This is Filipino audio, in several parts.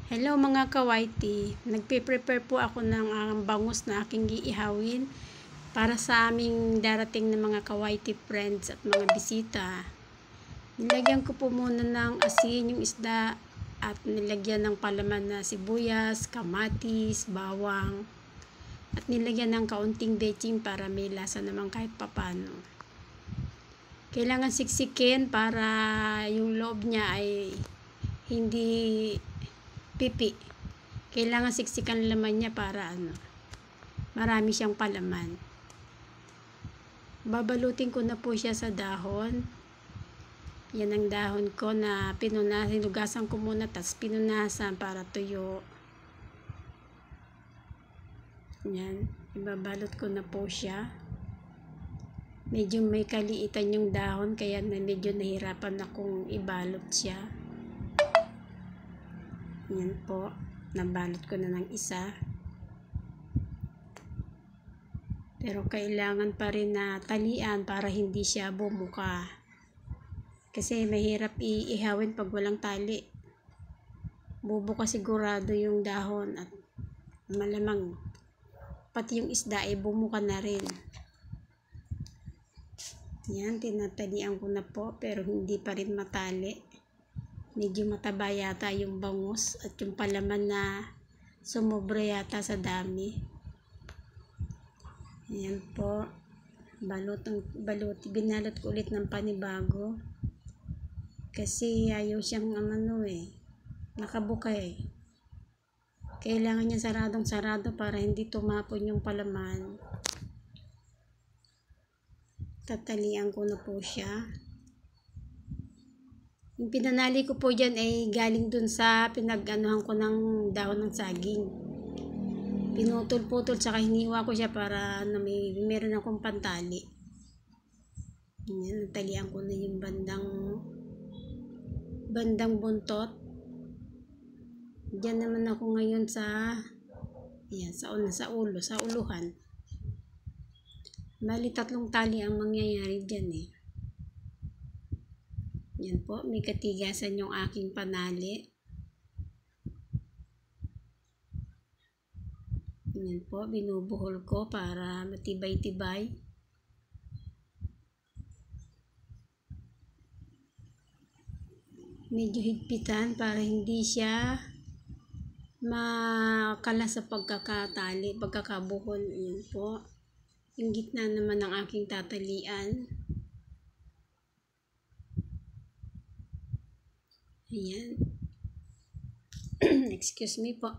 Hello mga kawaiti, nagpe-prepare po ako ng bangus na aking iihawin para sa aming darating na mga kawaiti friends at mga bisita. Nilagyan ko po muna ng asin yung isda at nilagyan ng palaman na sibuyas, kamatis, bawang at nilagyan ng kaunting betching para may lasa naman kahit papano. Kailangan siksikin para yung loob niya ay hindi pipi. Kailangan siksikan laman niya para marami siyang palaman. Babalutin ko na po siya sa dahon. Yan ang dahon ko na pinunasan. Hinugasan ko muna tas pinunasan para tuyo. Yan. Ibabalot ko na po siya. Medyo may kaliitan yung dahon kaya medyo nahirapan akong ibalot siya. Yan po, nabalot ko na ng isa. Pero kailangan pa rin na talian para hindi siya bumuka. Kasi mahirap iihawin pag walang tali. Bubuka sigurado yung dahon at malamang pati yung isda ay bumuka na rin. Yan, tinatalian ko na po pero hindi pa rin matali. Medyo mataba yata yung bangus at yung palaman na sumobra yata sa dami. Ayan po. Binalot ko ulit ng panibago. Kasi ayaw siyang nakabuka eh. Kailangan niya saradong-sarado para hindi tumapon yung palaman. Tatalian ko na po siya. Yung pinanali ko po dyan ay galing dun sa pinag-anuhan ko ng dahon ng saging. Pinutol-putol saka hiniwa ko siya para meron akong pantali. Yan, natalian ko na yung bandang buntot. Diyan naman ako ngayon sa ulo, sa uluhan. Bali 3 tali ang mangyayari dyan eh. Yan po, may katigasan yung aking panali. Yan po, binubuhol ko para matibay-tibay. Medyo higpitan para hindi siya makala sa pagkakabuhol. Yan po. Yung gitna naman ng aking tatalian. Ayan. Excuse me po.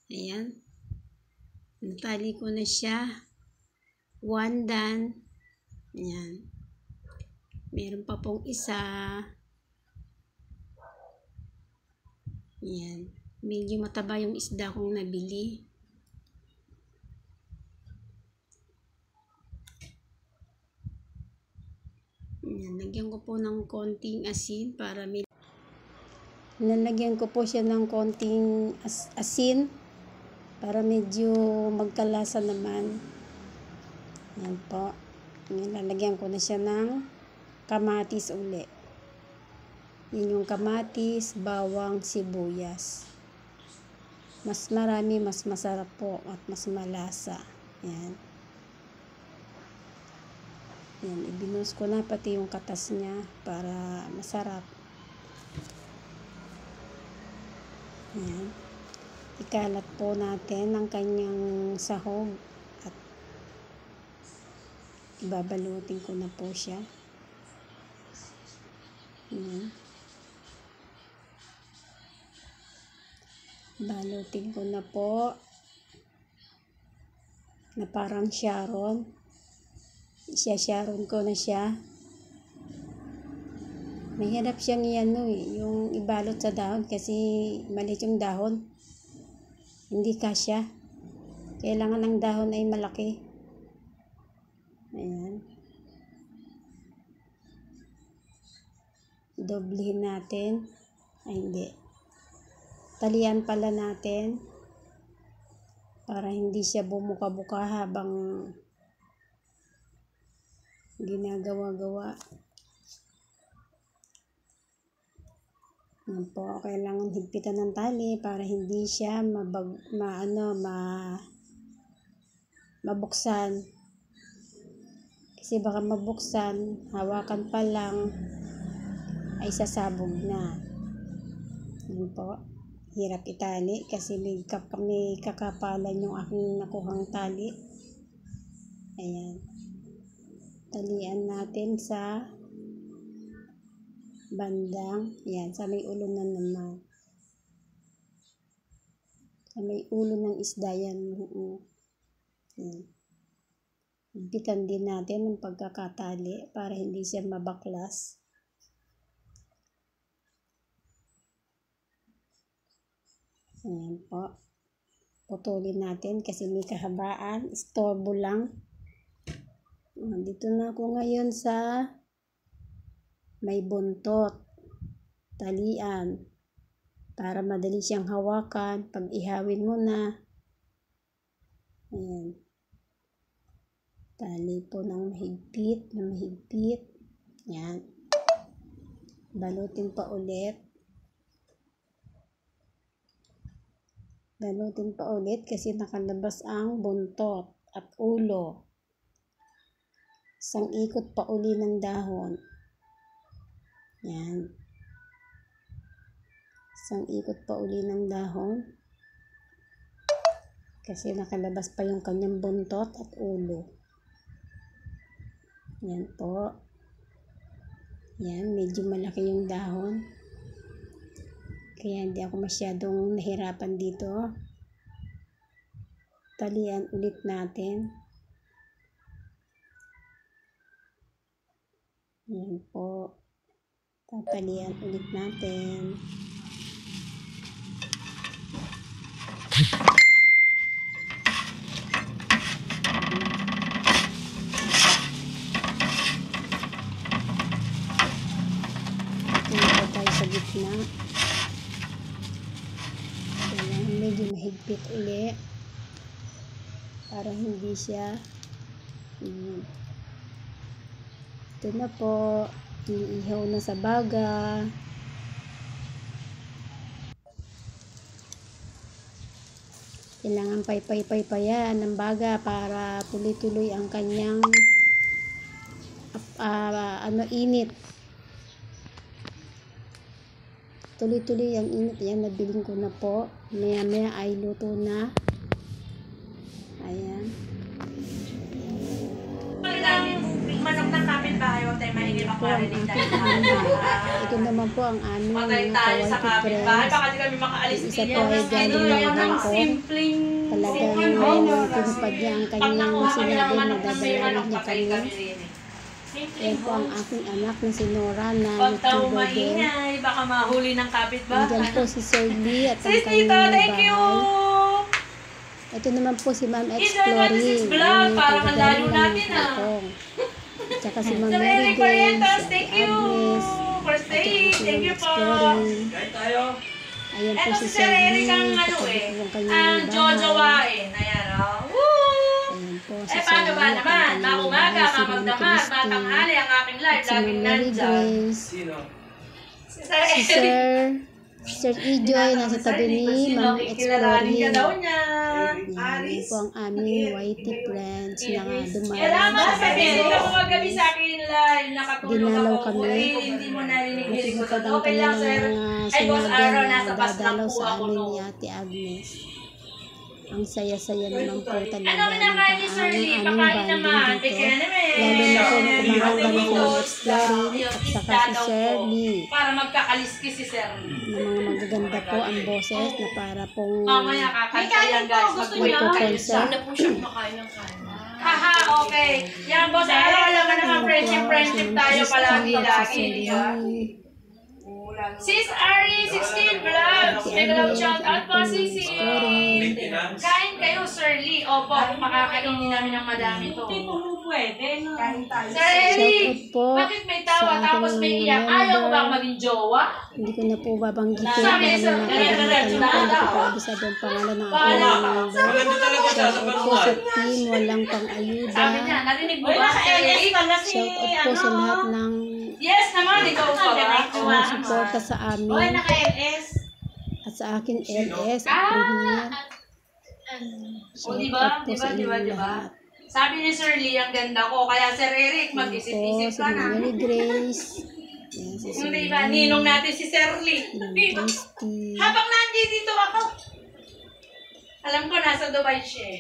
Ayan. Natali ko na siya. One done. Ayan. Meron pa pong isa. Ayan. Medyo mataba yung isda kong nabili. Ayan. Lagyan ko po ng konting asin para Nalagyan ko po siya ng konting asin para medyo magkalasa naman. Yan po. Nilalagyan ko na siya ng kamatis uli. Yan yung kamatis, bawang, sibuyas. Mas marami, mas masarap po at mas malasa. Yan. Yan, ibinus ko na pati yung katas niya para masarap. Yan. Ikalat po natin ang kanyang sahog at ibabalutin ko na po siya. Yan. Balutin ko na po na parang Sharon. Sharon ko na siya. Mahirap siyang yung ibalot sa dahon kasi maliit yung dahon. Hindi kasya. Kailangan ng dahon ay malaki. Ayan. Doblehin natin. Ay hindi. Talian pala natin para hindi siya bumuka-buka habang ginagawa-gawa. Yan po, kailangan higpitan ng tali para hindi siya mabuksan. Kasi baka mabuksan, hawakan pa lang, ay sasabog na. Yan po, hirap itali kasi may kakapalan yung aking nakuhang tali. Ayan. Talian natin sa bandang, yan, sa may ulo na naman. Sa may ulo ng isda yan. Yan. Higpitan din natin ng pagkakatali para hindi siya mabaklas. Ayan po. Putulin natin kasi may kahabaan. Istorbo lang. Dito na ako ngayon sa may buntot. Talian. Para madali siyang hawakan. Pag ihawin mo na. Ayan. Tali po ng mahigpit. Ayan. Balutin pa ulit. Balutin pa ulit kasi nakalabas ang buntot at ulo. Isang ikot pa uli ng dahon. Yan. Isang ikot pa uli ng dahon. Kasi nakalabas pa yung kanyang buntot at ulo. Yan po. Yan, medyo malaki yung dahon. Kaya hindi ako masyadong nahirapan dito. Talian ulit natin. Yan po. Tatalian ulit natin. Ito na tayo sa gitna. Kailangan medyo mahigpit ulit para hindi siya ito na po, iihaw na sa baga. Kailangan paypayan ng baga para tuloy-tuloy ang kanyang init. Tuloy-tuloy ang init. Yan, nabiling ko na po. Maya-maya ay luto na. Ayan. Manok ng kapitbahay, huwag tayo maingay makarinig tayo. Ito naman po ang aming Patay mga tayo sa kapitbahay, friends. baka di kami makaalis Isa po ay galing ng Bangkok. simpleng Talagang tinupad niya ang pag kanyang nakuha kami sinabi ng na manok na may dadalawin manok, niya patay kami. kami rin. Yan po ang aking anak na si Nora na Pag tao YouTuber din. maingay, baka mahuli ng kapitbahay. Nandiyan po si Sir Lee at ang Sis kanyang Tito, thank you! bahay. Ito naman po si Ma'am Exploring. Exploring. Vlog, Ang parang ang layo taga-galing ng natin, Hong Kong. Tsaka si Ma'am Sa Mary Eric Grace, Orientos, si thank Ate you! Agnes, For at saka staying, si thank Ma'am you po! Exploring. Kain tayo! Ayan po Eto si si Sir Eric ang Lee, ano katabi eh, po ang ang kanyang bahay. jojowain. Ayan o. Woo! Ayan po si Eh Sir paano ba Lee at ang naman? kanyang Maumaga, bahay, si Ma'am mamagdamag, Christy, matanghali ang aking live. at si Ma'am Laging Mary nandyan. Grace, Si Sir si Eric. Sir Ejoy, nasa tabi ni Ma'am Kilalanin ka Exploring. daw niya. Yan po ang aming YT friends na dumaan Salamat sa sa visit bahay. ako magabi sa akin live. Nakatulog Dinalaw ako. kami. Eh, hindi mo narinig yung Nakikita likod. ang Okay lang, kanilang sir. mga Ay, boss sinabi Aaron, na nasa bus lang dadalaw po sa ako amin noon. ni Ate Agnes. Ang saya-saya naman po talaga Ano kinakain ni Sir Lee? aming Pakain naman. banding dito. Bigyan naman. Lalo na po na kumahanga ng Ate mga Rose, exploring yung at isda saka si daw Sir po. Lee. Para magkakaliskis si Sir Lee. Na mga magaganda po ang boses na para pong Mamaya kakain yan, guys. magpo-concert. na po siya kumakain ng kain. Haha, okay. Yan, boss. Alam mo naman, friendship tayo palagi. Di ba? Sis Ari, 16 vlog. Mega love Agnes, shout out po, Ate Sisi. Story. Kain kayo, Sir Lee. Opo, makakainin namin ng madami to. Pwede, no? Sir Shout Eric, out po bakit may tawa sa tapos aking may mga iyak? Ayaw mo member. bang maging jowa? Hindi ko na po babanggitin Sabi dahil sa- nakalimutan ko, hindi ko pa abisado ang pangalan ng aking Bahala mga ka. member. Maganda talaga siya sa Shout out po panuhan. sa team Walang Pang-ayuda. Sabi niya, narinig mo Uy, ba, naka Sir LS Eric? pala si, Shout out po sa lahat ng Yes naman, ikaw pa ba? sumusuporta sa Uy, amin naka LS. at sa akin LS at Ah! Premier. O, Shout diba? out po Diba? sa Diba? inyong Diba? lahat. Sabi ni Sir Lee, ang ganda ko. Kaya Sir Eric, Po mag-isip-isip sa ka na. Mary Grace. Yan, si Sir Hindi ba? Ninong natin si Sir Lee. Ninong Christy. Habang nandito ako. Alam ko, nasa Dubai siya eh.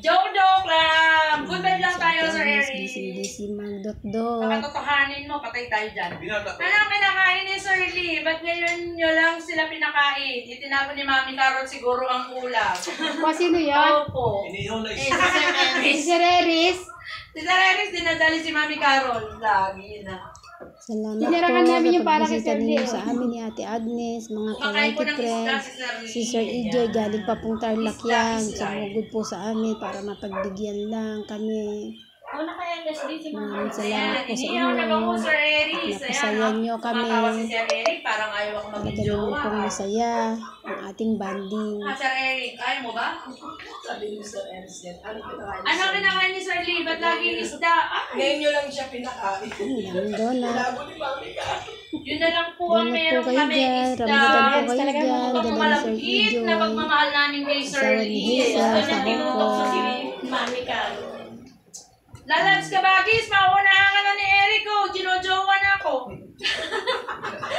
Joke lang. Good vibe lang tayo, Sir Eric. Busy Mag.dot. Kakatotohanin mo, patay tayo dyan. Binata. Ano ang kinakain ni Sir Lee? Ba't ngayon nyo lang sila pinakain? Itinapon ni Mami Carol siguro ang ulam. Sino yan? Opo. Inihaw na Eh, isa. si Sir Eris. Sir Eris. Si Sir Eris, dinadali si Mami Carol. Lagi na. Salamat Dinarakan po namin sa yung para kay pagbisita Sir ninyo Lee. sa amin ni Ate Agnes, mga Kumakain po kawaiti ng isda friends. si Sir Lee. Si Sir Ijoy galing pa pong Tarlac yan. Isda. Sumugod po sa amin para mapagbigyan lang kami. Oh, naka LS din si Mama. Maraming salamat po sa Inihaw na ba mo, inyo. Sir Eris? Napasayan nyo kami. Kumakawa si Sir Eric, parang ayaw ako Talaga mag-jowa. naman pong masaya ang ating banding. Sir Eric, ayaw mo ba? Sabi ni Sir Ensen, ano pinakain Ano kinakain ni Sir Lee? Ba't laging isda? Ngayon nyo lang siya pinakain. Ang daming donut. Labo ni Mami ka. Yun na lang po ang Donut po meron kayo kami dyan. isda. Ramadan po kayo Talaga dyan. Dala ni Sir Pagmamalagkit na Ijoy. pagmamahal namin kay Sir Asawa ni Lee. Hazel. Ito na Sa tinutok sa Hongkong. si Mami Carol. Lalabs ka bagis, maunahan ka na ni Eric oh. Ginojowa na ako.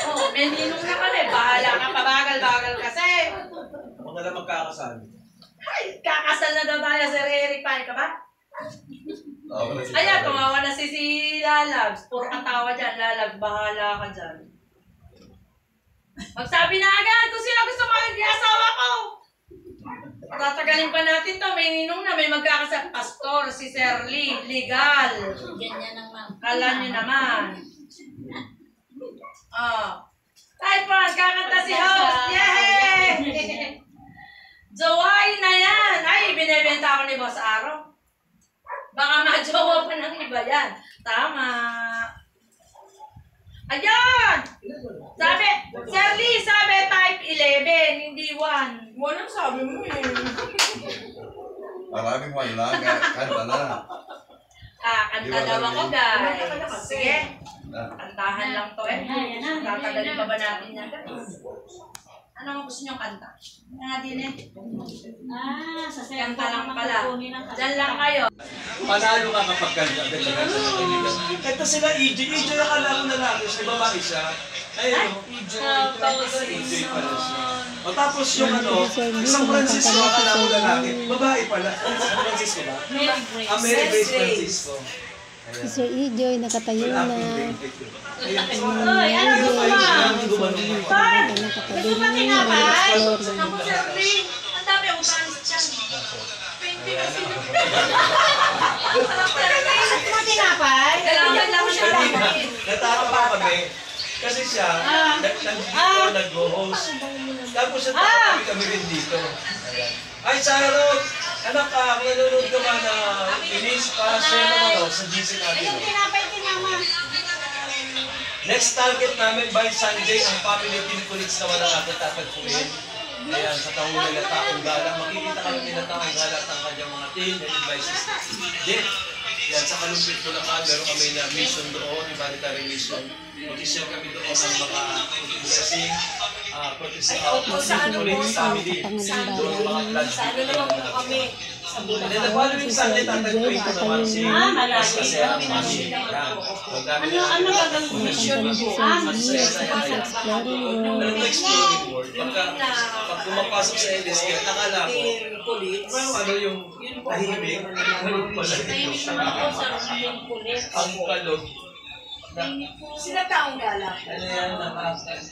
Oh, may ninong na kami. Bahala ka, pabagal-bagal kasi. Mga na magkakasal. Ay, kakasal na daw tayo, Sir Eric. Paano ka ba? Oo, wala si Ayan, Pare. tumawa na si Lalabs. Puro katawa dyan, Lalabs. Bahala ka dyan. Magsabi na agad kung sino gusto maging asawa ko. Tatagalin pa natin to. May ninong na, may magkakasal. Pastor, si Sir Lee, legal. Ganyan ang ma'am. Kala nyo naman. Kahit pa, kakanta si host. Yay! Jowain na yan. Ay, binibenta ako ni Boss Aro. Baka majowa pa ng iba yan. Tama. Ayan! Sabi, Sir Lee, sabi type 11, hindi 1. Walang sabi mo eh. Maraming wala, kanta na. Kanta daw ako, guys. Sige. Kantahan lang to eh. Tatagalin pa ba natin yan, guys? Ano ang gusto niyong kanta? Nga din eh. Sa Kanta lang pala. Diyan lang kayo. Panalo ka kapag kanta. Ito sila EJ. EJ ang alam mo na lang. May babae siya. Ayun o. EJ pala siya. O tapos yung ano, San Francisco, akala mo lalaki. Babae pala. San Francisco ba? Mary Grace Francisco. Si Sir Ijoy nakatayo na. Uy, ano mo ba? Gusto mo tinapay? Ako, Sir Lee. Ang dami akong panis dyan. 20 kasi. Gusto mo tinapay? Kailangan lang siya labahin. Natawa pa kami. Kasi siya, nag-host. Tapos siya, kami rin dito. Ayan. Ay, Charot! Anak ka, kung nanonood ka man na Inis, pa-share naman ako sa GC natin. Yung tinapay kay Mama. Next target namin by Sunday, ang family team kuliks na walang ating tatagpuin. Ayan, sa tahunan na taong galang. Makikita kami nila taong galang ang kanyang mga team and advices. Jet, yan, sa Kalumpit ko na meron kami na mission doon, humanitarian mission. Mag-share kami doon ang mga blessing, courtesy of Kuliks family. Doon ang mga plans. And then the following Sunday, tatagpuin ko naman si Pascasera Mami. Ano gagawin mo? Mission mo. Exploring world. exploring world. Pag pumapasok sa LSK, nakala ko, ano yung tahimik, ano pala yung ang kalog. Sila taong galak. Ano yan,